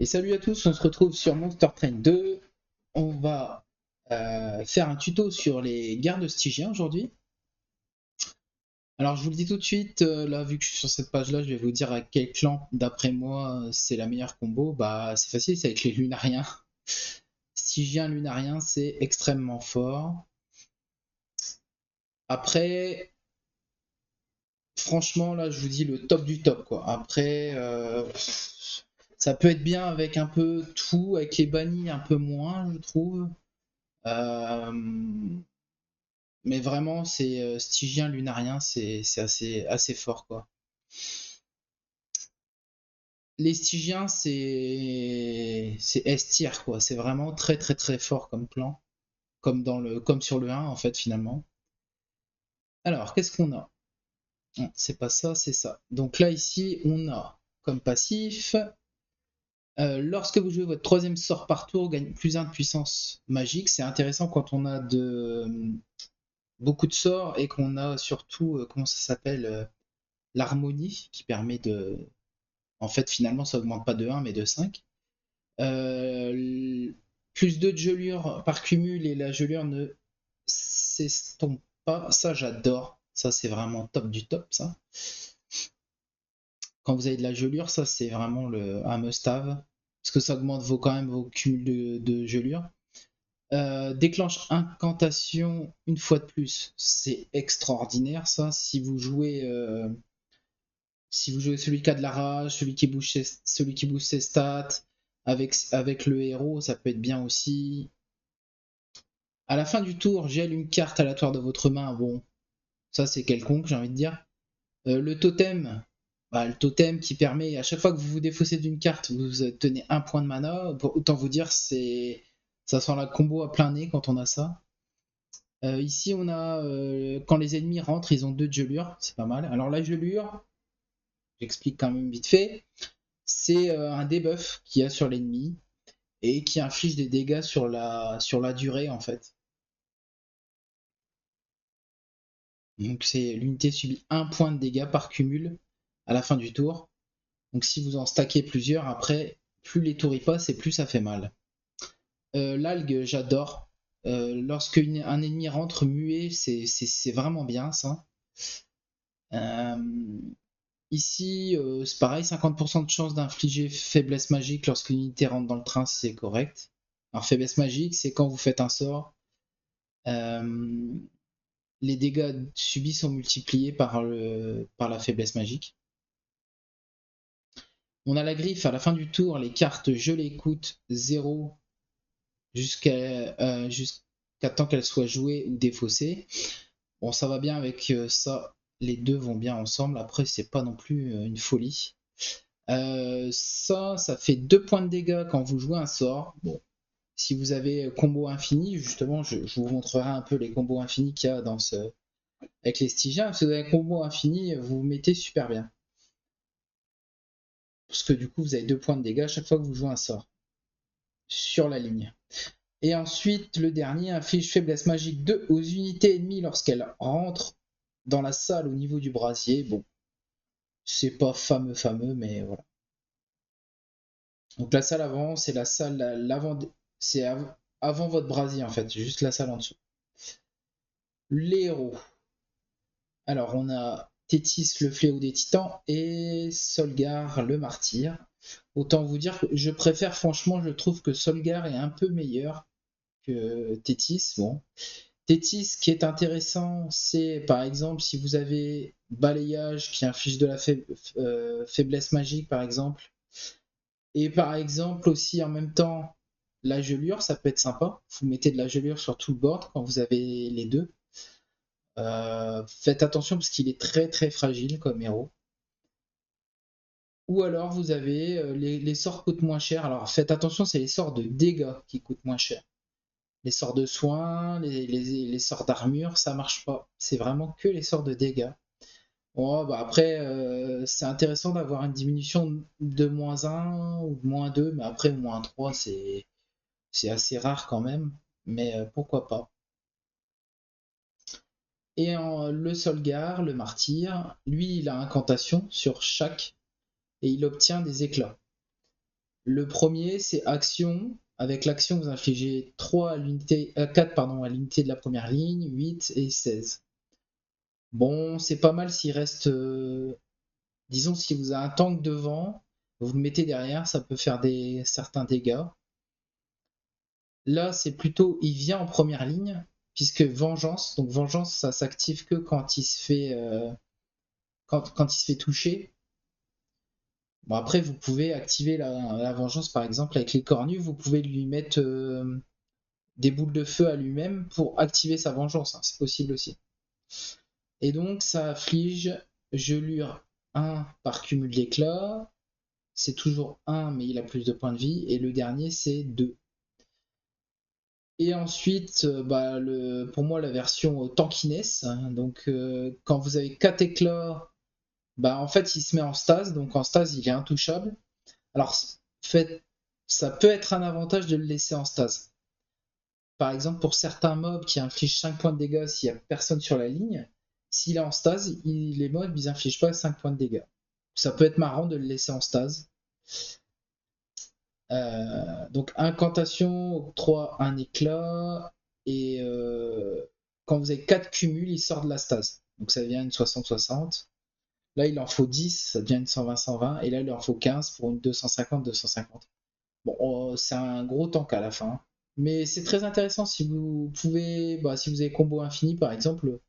Et salut à tous, on se retrouve sur Monster Train 2. On va faire un tuto sur les gardes stygiens aujourd'hui. Alors je vous le dis tout de suite, là vu que je suis sur cette page là, je vais vous dire à quel clan d'après moi c'est la meilleure combo. Bah c'est facile, c'est avec les lunariens. Stygien lunarien c'est extrêmement fort. Après, franchement là je vous dis le top du top quoi. Après ça peut être bien avec un peu tout, avec les bannis un peu moins je trouve. Euh, Mais vraiment, c'est stygien, lunarien, c'est assez fort quoi. Les stygiens, c'est S tier quoi. C'est vraiment très fort comme clan, comme sur le 1 en fait finalement. Alors, qu'est-ce qu'on a? C'est pas ça, c'est ça. Donc là ici, on a comme passif. Lorsque vous jouez votre troisième sort par tour, gagne plus 1 de puissance magique. C'est intéressant quand on a beaucoup de sorts et qu'on a surtout, comment ça s'appelle, l'harmonie qui permet de. En fait, finalement, ça augmente pas de 1 mais de 5. Plus 2 de gelure par cumul et la gelure ne s'estompe pas. Ça, j'adore. Ça, c'est vraiment top du top, ça. Quand vous avez de la gelure, ça, c'est vraiment un must-have. Parce que ça augmente quand même vos cumuls de gelure. Déclenche incantation une fois de plus. C'est extraordinaire, ça. Si vous jouez celui qui a de la rage, celui qui booste ses stats, avec le héros, ça peut être bien aussi. À la fin du tour, gèle une carte aléatoire de votre main. Bon, ça c'est quelconque, j'ai envie de dire. Le totem, le totem qui permet, à chaque fois que vous vous défaussez d'une carte, vous tenez un point de mana. Autant vous dire, ça sent la combo à plein nez quand on a ça. Ici, on a quand les ennemis rentrent, ils ont 2 de gelure, c'est pas mal. Alors la gelure, j'explique quand même vite fait. C'est un debuff qu'il y a sur l'ennemi et qui inflige des dégâts sur la durée en fait. Donc c'est l'unité subit un point de dégâts par cumul à la fin du tour. Donc si vous en stackez plusieurs, après, plus les tours y passent et plus ça fait mal. L'algue, j'adore. Lorsque un ennemi rentre muet, c'est vraiment bien ça. Euh, Ici, c'est pareil, 50% de chance d'infliger faiblesse magique lorsque l'unité rentre dans le train, c'est correct. Alors faiblesse magique, c'est quand vous faites un sort, euh, les dégâts subis sont multipliés par la faiblesse magique. On a la griffe à la fin du tour, les cartes je les coûte 0 jusqu'à temps qu'elles soient jouées ou défaussées. Bon, ça va bien avec ça, les deux vont bien ensemble. Après, c'est pas non plus une folie. Ça fait 2 points de dégâts quand vous jouez un sort. Bon, si vous avez combo infini, justement, je vous montrerai un peu les combos infinis qu'il y a avec les Stygiens. Si vous avez un combo infini, vous vous mettez super bien. Parce que du coup, vous avez 2 points de dégâts à chaque fois que vous jouez un sort sur la ligne. Et ensuite, le dernier inflige faiblesse magique 2 aux unités ennemies lorsqu'elles rentrent dans la salle au niveau du brasier. Bon, c'est pas fameux, mais voilà. Donc la salle avant, c'est la salle l'avant, c'est avant votre brasier en fait, juste la salle en dessous. Les héros. Alors on a Tétis, le fléau des titans, et Solgar, le martyr. Autant vous dire que je préfère, franchement, je trouve que Solgar est un peu meilleur que Tétis. Bon, Tétis, ce qui est intéressant, c'est par exemple si vous avez balayage qui inflige de la faiblesse magique, par exemple, et par exemple aussi en même temps la gelure, ça peut être sympa. Vous mettez de la gelure sur tout le board quand vous avez les deux. Faites attention parce qu'il est très fragile comme héros. Ou alors vous avez les sorts coûtent moins cher. Alors faites attention, c'est les sorts de dégâts qui coûtent moins cher. Les sorts de soins, les sorts d'armure, ça marche pas. C'est vraiment que les sorts de dégâts. Bon, bah après, c'est intéressant d'avoir une diminution de -1 ou de -2, mais après, -3, c'est assez rare quand même. Mais pourquoi pas. Et le Solgar, le martyr, lui, il a incantation sur chaque et il obtient des éclats. Le premier, c'est action. Avec l'action, vous infligez 3 à l'unité, 4 pardon, à l'unité de la première ligne, 8 et 16. Bon, c'est pas mal s'il reste. Disons, si vous avez un tank devant, vous le mettez derrière, ça peut faire certains dégâts. Là, c'est plutôt, il vient en première ligne, puisque Vengeance, donc Vengeance, ça s'active que quand il se fait, quand il se fait toucher. Bon, après, vous pouvez activer la Vengeance, par exemple, avec les cornus, vous pouvez lui mettre des boules de feu à lui-même pour activer sa vengeance, hein, c'est possible aussi. Et donc, ça afflige gelure 1 par cumul d'éclat, c'est toujours 1, mais il a plus de points de vie, et le dernier, c'est 2. Et ensuite, bah, pour moi, la version tankiness, hein, donc quand vous avez 4 éclats, bah, en fait, il se met en stase, donc en stase, il est intouchable. Alors, ça peut être un avantage de le laisser en stase. Par exemple, pour certains mobs qui infligent 5 points de dégâts s'il n'y a personne sur la ligne, s'il est en stase, les mobs ils infligent pas 5 points de dégâts. Ça peut être marrant de le laisser en stase. Donc incantation octroie un éclat et quand vous avez 4 cumuls, il sort de la stase. Donc ça devient une 60-60. Là il en faut 10, ça devient une 120-120 et là il en faut 15 pour une 250-250. Bon, c'est un gros tank à la fin. Mais c'est très intéressant si vous pouvez, bah, si vous avez combo infini par exemple, vous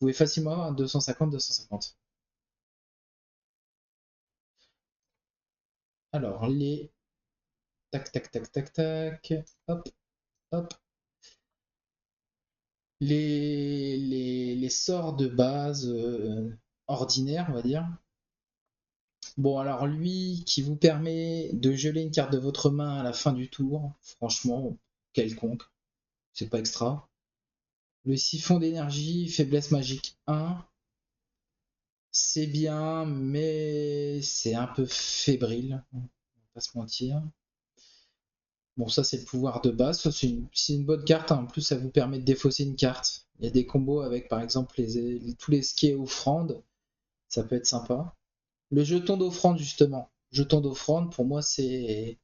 pouvez facilement avoir un 250-250. Alors les tac tac tac tac tac, hop hop, les sorts de base ordinaires, on va dire. Bon, alors lui qui vous permet de geler une carte de votre main à la fin du tour, franchement, quelconque, c'est pas extra. Le siphon d'énergie, faiblesse magique 1, c'est bien, mais c'est un peu fébrile, on va pas se mentir. Bon, ça c'est le pouvoir de base, c'est une bonne carte, hein. En plus ça vous permet de défausser une carte. Il y a des combos avec par exemple tous les skis offrandes, ça peut être sympa. Le jeton d'offrande justement, jeton d'offrande pour moi c'est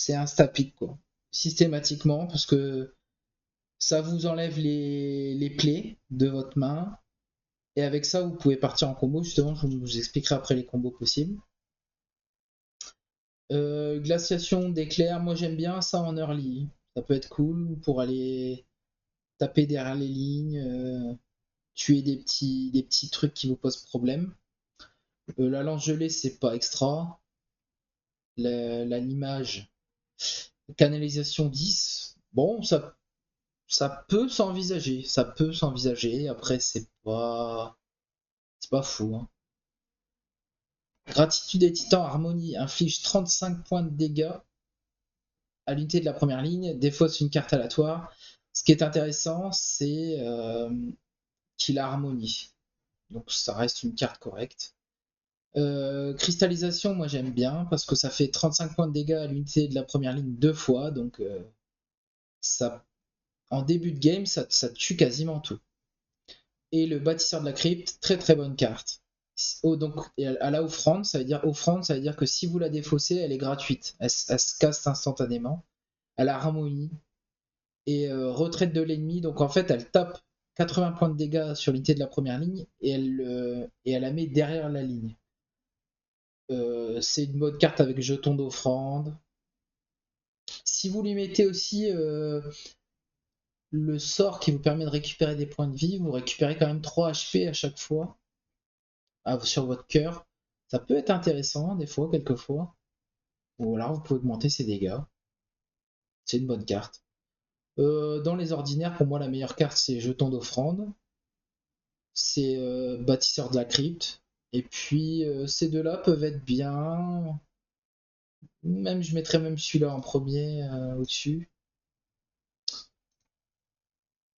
un stapic quoi. Systématiquement parce que ça vous enlève les plaies de votre main et avec ça vous pouvez partir en combo justement, je vous expliquerai après les combos possibles. Glaciation d'éclairs, moi j'aime bien ça en early, ça peut être cool pour aller taper derrière les lignes, tuer des petits trucs qui vous posent problème. La lance gelée, c'est pas extra. L'image, canalisation 10, bon, ça peut s'envisager. Ça peut s'envisager. Après, c'est pas fou, hein. Gratitude des titans, harmonie, inflige 35 points de dégâts à l'unité de la première ligne, défausse une carte aléatoire. Ce qui est intéressant, c'est qu'il a harmonie. Donc ça reste une carte correcte. Cristallisation, moi j'aime bien parce que ça fait 35 points de dégâts à l'unité de la première ligne 2 fois, donc ça, en début de game, ça tue quasiment tout. Et le bâtisseur de la crypte, très très bonne carte. Donc à la offrande, ça veut dire que si vous la défaussez, elle est gratuite, elle se casse instantanément. Elle a harmonie et retraite de l'ennemi, donc en fait elle tape 80 points de dégâts sur l'unité de la première ligne et elle la met derrière la ligne. C'est une bonne carte avec jeton d'offrande. Si vous lui mettez aussi le sort qui vous permet de récupérer des points de vie, vous récupérez quand même 3 HP à chaque fois sur votre cœur. Ça peut être intéressant des fois, quelquefois. Ou alors vous pouvez augmenter ses dégâts. C'est une bonne carte. Dans les ordinaires, pour moi, la meilleure carte, c'est jeton d'offrande. C'est bâtisseur de la crypte. Et puis, ces deux-là peuvent être bien. Même, je mettrais même celui-là en premier au-dessus.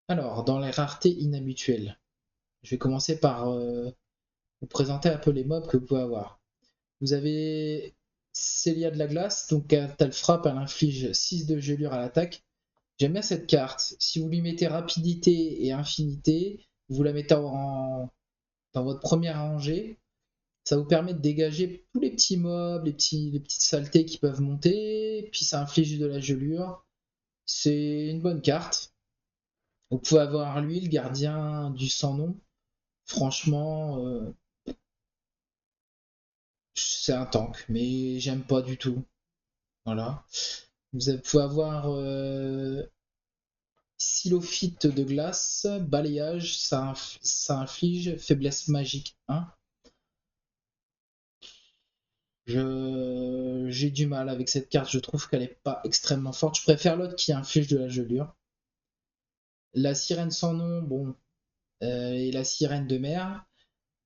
Alors, dans les raretés inhabituelles, je vais commencer par vous présenter un peu les mobs que vous pouvez avoir. Vous avez Célia de la glace, donc quand elle frappe, elle inflige 6 de gelure à l'attaque. J'aime bien cette carte. Si vous lui mettez rapidité et infinité, vous la mettez dans votre première rangée, Ça vous permet de dégager tous les petits mobs, les petites saletés qui peuvent monter, puis ça inflige de la gelure. C'est une bonne carte. Vous pouvez avoir lui, le gardien du sans-nom. Franchement, c'est un tank, mais j'aime pas du tout. Voilà. Vous pouvez avoir Silophyte de glace, balayage, ça inflige faiblesse magique 1. J'ai du mal avec cette carte, je trouve qu'elle est pas extrêmement forte. Je préfère l'autre qui inflige de la gelure. La sirène sans nom, bon, et la sirène de mer.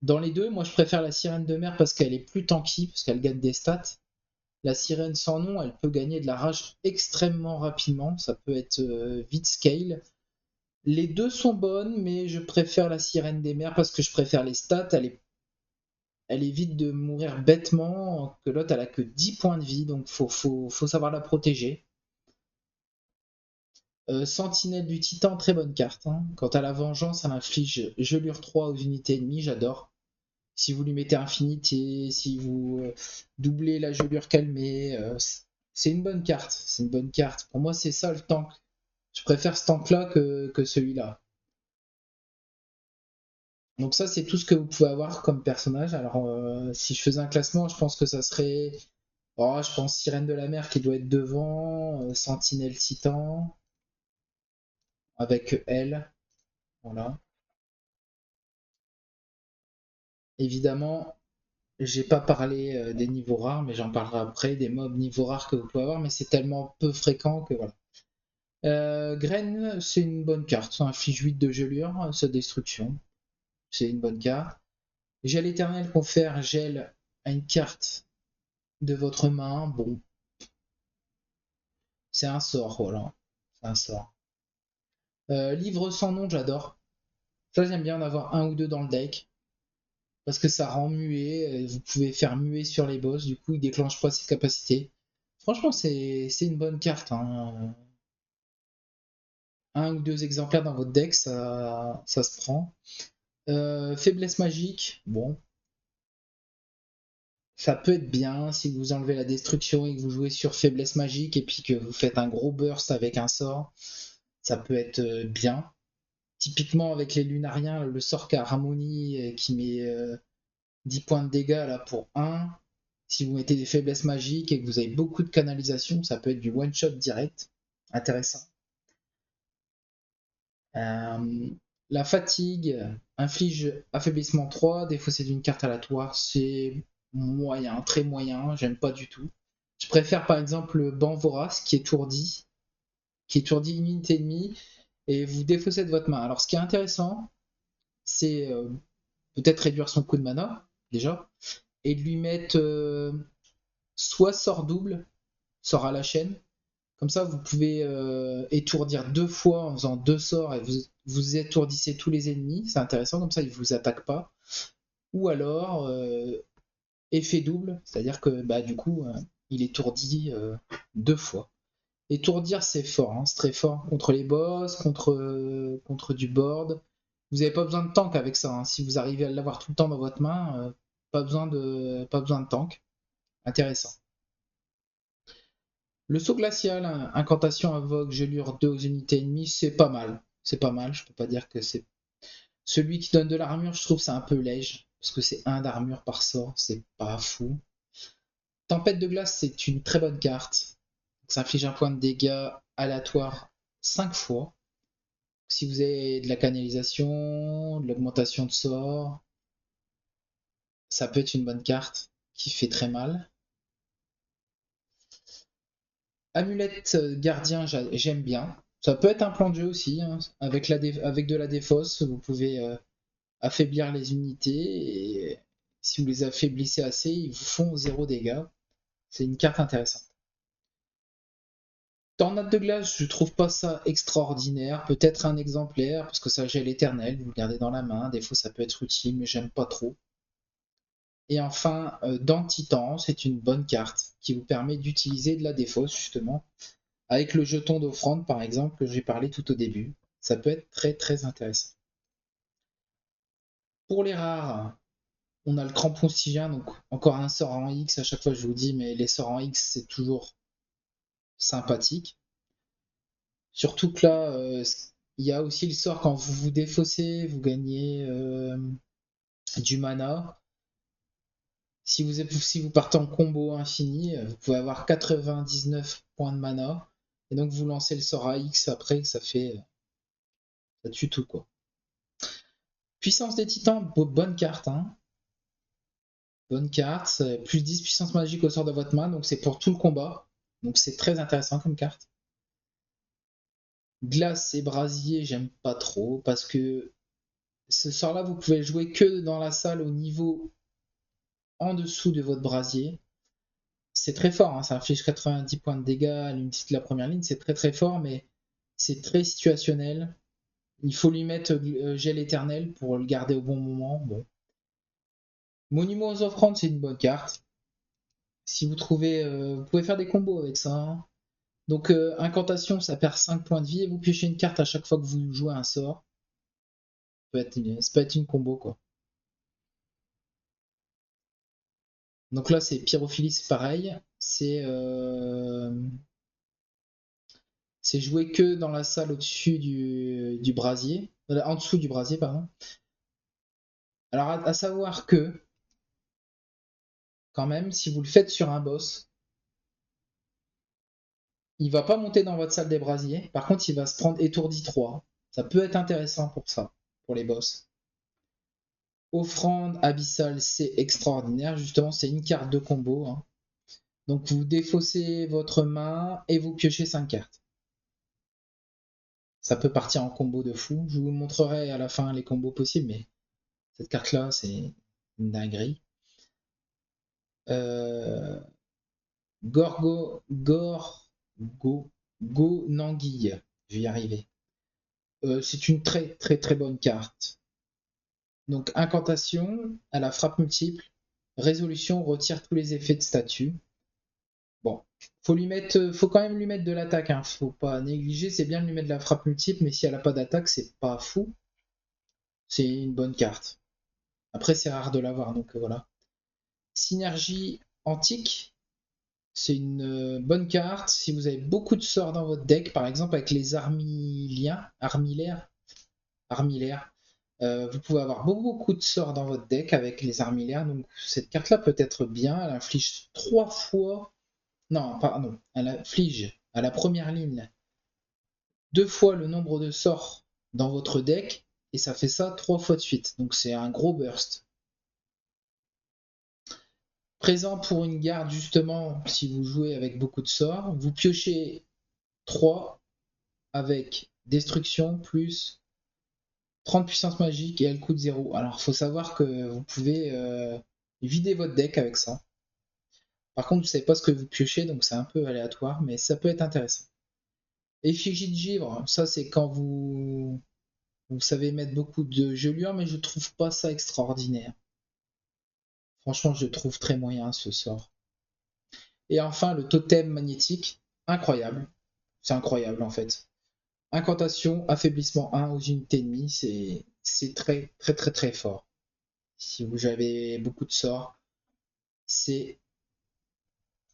Dans les deux, moi je préfère la sirène de mer parce qu'elle est plus tanky, parce qu'elle gagne des stats. La sirène sans nom, elle peut gagner de la rage extrêmement rapidement, ça peut être vite scale. Les deux sont bonnes, mais je préfère la sirène des mers parce que je préfère les stats. Elle évite de mourir bêtement, que l'autre elle a que 10 points de vie, donc faut savoir la protéger. Sentinelle du Titan, très bonne carte. Hein. Quant à la vengeance, elle inflige gelure 3 aux unités ennemies, j'adore. Si vous lui mettez infinité, si vous doublez la gelure calmée, c'est une bonne carte. C'est une bonne carte. Pour moi, c'est ça le tank. Je préfère ce tank-là que celui-là. Donc ça, c'est tout ce que vous pouvez avoir comme personnage. Alors, si je faisais un classement, je pense que ça serait... Oh, je pense Sirène de la Mer qui doit être devant, Sentinelle Titan, avec elle. Voilà. Évidemment, j'ai pas parlé des niveaux rares, mais j'en parlerai après, des mobs niveaux rares que vous pouvez avoir, mais c'est tellement peu fréquent que voilà. Graine, c'est une bonne carte, ça inflige 8 de gelure, sa destruction, c'est une bonne carte. Gel éternel confère gel à une carte de votre main, bon, c'est un sort, voilà, c'est un sort. Livre sans nom, j'adore. Ça, j'aime bien en avoir un ou deux dans le deck, parce que ça rend muet, vous pouvez faire muet sur les boss, du coup, il déclenche pas ses capacités. Franchement, c'est une bonne carte, hein. Un ou deux exemplaires dans votre deck, ça se prend. Faiblesse magique, bon, ça peut être bien si vous enlevez la destruction et que vous jouez sur faiblesse magique et puis que vous faites un gros burst avec un sort, ça peut être bien. Typiquement avec les lunariens, le sort qu'a Harmonie qui met 10 points de dégâts là pour 1. Si vous mettez des faiblesses magiques et que vous avez beaucoup de canalisation, ça peut être du one shot direct. Intéressant. La fatigue inflige affaiblissement 3, défaussé d'une carte aléatoire, c'est moyen, très moyen, j'aime pas du tout. Je préfère par exemple le banc vorace qui étourdit une unité ennemie et vous défaussez de votre main. Alors ce qui est intéressant, c'est peut-être réduire son coût de mana, déjà, et de lui mettre soit sort double, sort à la chaîne, comme ça, vous pouvez étourdir 2 fois en faisant 2 sorts et vous étourdissez tous les ennemis. C'est intéressant, comme ça, ils ne vous attaquent pas. Ou alors, effet double, c'est-à-dire que bah, du coup, il étourdit 2 fois. Étourdir, c'est fort, hein, c'est très fort contre les boss, contre du board. Vous n'avez pas besoin de tank avec ça. Hein. Si vous arrivez à l'avoir tout le temps dans votre main, pas besoin de tank. Intéressant. Le saut glacial, incantation invoque gelure 2 aux unités ennemies, c'est pas mal. C'est pas mal, je peux pas dire que c'est. Celui qui donne de l'armure, je trouve c'est un peu léger, parce que c'est 1 d'armure par sort, c'est pas fou. Tempête de glace, c'est une très bonne carte. Ça inflige un point de dégâts aléatoire 5 fois. Si vous avez de la canalisation, de l'augmentation de sort, ça peut être une bonne carte qui fait très mal. Amulette gardien, j'aime bien. Ça peut être un plan de jeu aussi, hein. Avec de la défausse, vous pouvez affaiblir les unités et si vous les affaiblissez assez, ils vous font 0 dégâts. C'est une carte intéressante. Tornade de glace, je trouve pas ça extraordinaire. Peut-être un exemplaire, parce que ça gèle éternel, vous le gardez dans la main. Des fois, ça peut être utile, mais j'aime pas trop. Et enfin, Dent Titan, c'est une bonne carte qui vous permet d'utiliser de la défausse, justement. Avec le jeton d'offrande, par exemple, que j'ai parlé tout au début. Ça peut être très très intéressant. Pour les rares, On a le crampon stygien, donc encore un sort en X, à chaque fois je vous dis, mais les sorts en X c'est toujours sympathique. Surtout que là, il y a aussi le sort quand vous vous défaussez, vous gagnez du mana. Si vous partez en combo infini, vous pouvez avoir 99 points de mana. Et donc vous lancez le sort AX après, ça tue tout quoi. Puissance des titans, bonne carte, hein. Bonne carte, plus 10 puissance magique au sort de votre main, donc c'est pour tout le combat. Donc c'est très intéressant comme carte. Glace et brasier, j'aime pas trop, parce que ce sort-là, vous pouvez le jouer que dans la salle au niveau en dessous de votre brasier. C'est très fort, hein, ça inflige 90 points de dégâts à l'unité de la première ligne, c'est très très fort, mais c'est très situationnel. Il faut lui mettre gel éternel pour le garder au bon moment. Bon. Monument aux offrandes, c'est une bonne carte. Si vous trouvez, vous pouvez faire des combos avec ça, hein. Donc incantation, ça perd 5 points de vie et vous piochez une carte à chaque fois que vous jouez un sort. Ça peut être une combo quoi. Donc là c'est pyrophilie, c'est pareil. C'est joué que dans la salle au-dessus du brasier. En dessous du brasier, pardon. Alors à savoir que, quand même, si vous le faites sur un boss, il va pas monter dans votre salle des brasiers. Par contre, il va se prendre étourdi 3. Ça peut être intéressant pour ça, pour les boss. Offrande abyssale, c'est extraordinaire. Justement, c'est une carte de combo, hein. Donc vous défaussez votre main et vous piochez 5 cartes. Ça peut partir en combo de fou. Je vous montrerai à la fin les combos possibles, mais cette carte-là, c'est une dinguerie. Nanguille. Je vais y arriver. C'est une très très très bonne carte. Donc incantation, elle a frappe multiple. Résolution, retire tous les effets de statut. Bon, faut quand même lui mettre de l'attaque, hein. Faut pas négliger, c'est bien de lui mettre de la frappe multiple, mais si elle a pas d'attaque, c'est pas fou. C'est une bonne carte. Après, c'est rare de l'avoir, donc voilà. Synergie antique, c'est une bonne carte. Si vous avez beaucoup de sorts dans votre deck, par exemple avec les armilaires, vous pouvez avoir beaucoup de sorts dans votre deck avec les armilaires. Donc cette carte-là peut être bien. Elle inflige 3 fois. Non, pardon. Elle inflige à la première ligne 2 fois le nombre de sorts dans votre deck. Et ça fait ça 3 fois de suite. Donc c'est un gros burst. Présent pour une garde, justement, si vous jouez avec beaucoup de sorts, vous piochez 3 avec destruction plus 30 puissance magique et elle coûte 0. Alors, il faut savoir que vous pouvez vider votre deck avec ça. Par contre, vous ne savez pas ce que vous piochez, donc c'est un peu aléatoire, mais ça peut être intéressant. Effigie de givre, ça c'est quand vous savez mettre beaucoup de gelures, mais je trouve pas ça extraordinaire. Franchement, je trouve très moyen ce sort. Et enfin, le totem magnétique, incroyable. C'est incroyable en fait. Incantation, affaiblissement 1 aux unités ennemies, c'est très très très très fort. Si vous avez beaucoup de sorts, c'est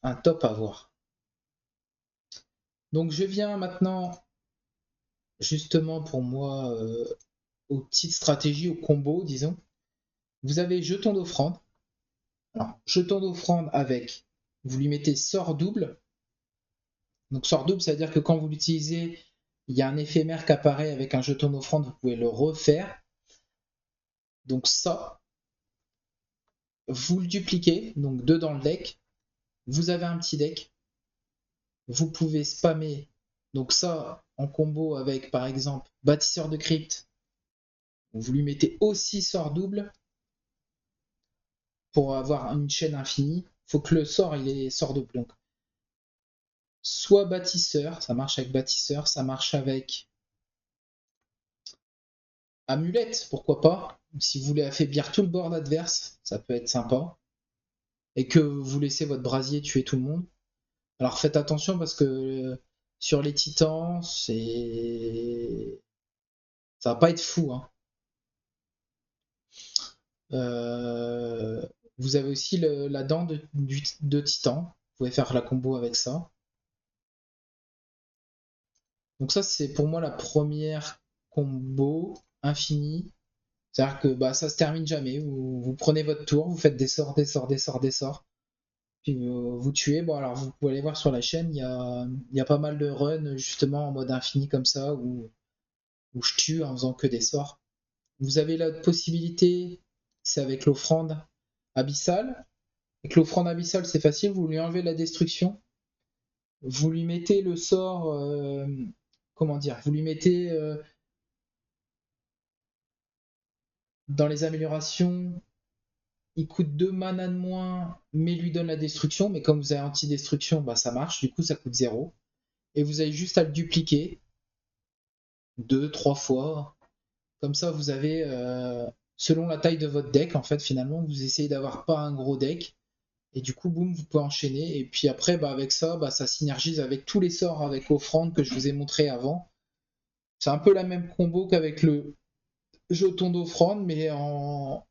un top à voir. Donc je viens maintenant justement pour moi aux petites stratégies, aux combos, disons. Vous avez jeton d'offrande. Alors, jeton d'offrande avec, vous lui mettez sort double. Donc sort double, ça veut dire que quand vous l'utilisez, il y a un éphémère qui apparaît avec un jeton d'offrande, vous pouvez le refaire. Donc ça, vous le dupliquez, donc 2 dans le deck. Vous avez un petit deck. Vous pouvez spammer, donc ça en combo avec par exemple bâtisseur de crypte. Vous lui mettez aussi sort double pour avoir une chaîne infinie. Il faut que le sort il est sort double. Donc soit bâtisseur, ça marche avec bâtisseur, ça marche avec amulette, pourquoi pas. Si vous voulez affaiblir tout le board adverse, ça peut être sympa. Et que vous laissez votre brasier tuer tout le monde. Alors faites attention parce que sur les titans, ça va pas être fou, hein. Euh, Vous avez aussi la dent de Titan. Vous pouvez faire la combo avec ça. Donc ça, c'est pour moi la première combo infinie. C'est-à-dire que bah, ça se termine jamais. Vous prenez votre tour, vous faites des sorts, des sorts, des sorts, des sorts. Puis vous tuez. Bon, alors vous pouvez aller voir sur la chaîne, il y a pas mal de runs justement en mode infini comme ça, où je tue en faisant que des sorts. Vous avez la possibilité, c'est avec l'offrande abyssale. Avec l'offrande abyssale, c'est facile, vous lui enlevez la destruction. Vous lui mettez le sort. Comment dire? Vous lui mettez dans les améliorations. Il coûte 2 mana de moins, mais lui donne la destruction. Mais comme vous avez anti-destruction, bah ça marche. Du coup, ça coûte 0. Et vous avez juste à le dupliquer 2, 3 fois. Comme ça, vous avez, selon la taille de votre deck, en fait, finalement, vous essayez d'avoir pas un gros deck. Et du coup, boum, vous pouvez enchaîner. Et puis après, bah, avec ça, bah, ça synergise avec tous les sorts avec offrande que je vous ai montré avant. C'est un peu la même combo qu'avec le jeton d'offrande, mais en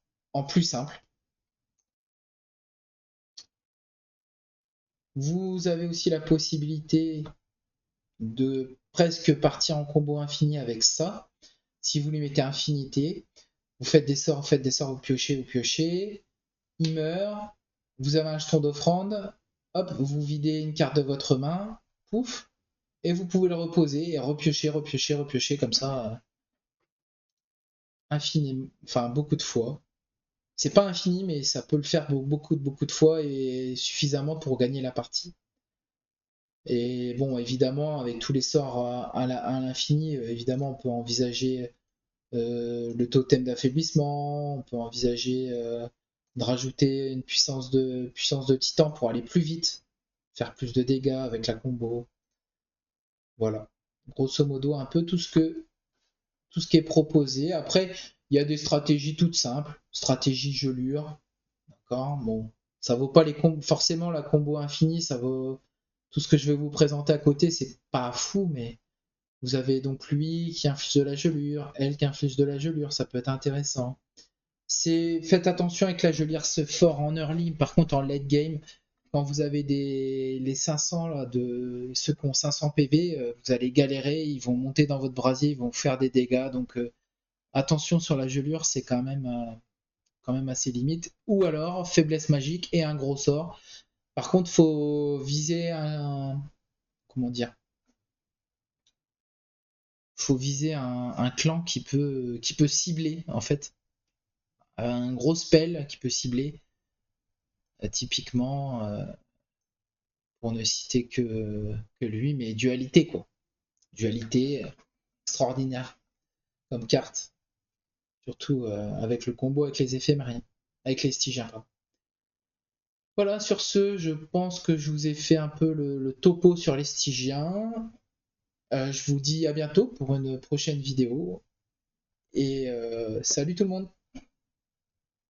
plus simple. Vous avez aussi la possibilité de presque partir en combo infini avec ça. Si vous lui mettez infinité, vous faites des sorts, vous piochez, il meurt, vous avez un jeton d'offrande, hop, vous videz une carte de votre main, pouf, et vous pouvez le reposer et repiocher, repiocher, repiocher comme ça, infiniment, enfin beaucoup de fois. C'est pas infini, mais ça peut le faire beaucoup de fois et suffisamment pour gagner la partie. Et bon, évidemment, avec tous les sorts à l'infini, évidemment, on peut envisager le totem d'affaiblissement, on peut envisager de rajouter une puissance de titan pour aller plus vite, faire plus de dégâts avec la combo. Voilà. Grosso modo, un peu tout ce qui est proposé. Après, il y a des stratégies toutes simples. Stratégie gelure. D'accord. Bon, ça vaut pas forcément la combo infinie, ça vaut. Tout ce que je vais vous présenter à côté, c'est pas fou, mais vous avez donc lui qui inflige de la gelure, elle qui inflige de la gelure, ça peut être intéressant. Faites attention avec la gelure ce fort en early, par contre en late game, quand vous avez les 500 là, ceux qui ont 500 PV, vous allez galérer, ils vont monter dans votre brasier, ils vont faire des dégâts, donc attention sur la gelure, c'est quand même assez limite. Ou alors faiblesse magique et un gros sort. Par contre, faut viser comment dire, faut viser un clan qui peut cibler en fait, un gros spell qui peut cibler. Typiquement, pour ne citer que lui, mais dualité quoi. Dualité extraordinaire comme carte, surtout avec le combo avec les éphémériens, avec les stygiens. Pardon. Voilà, sur ce, je pense que je vous ai fait un peu le topo sur les stygiens. Je vous dis à bientôt pour une prochaine vidéo et salut tout le monde.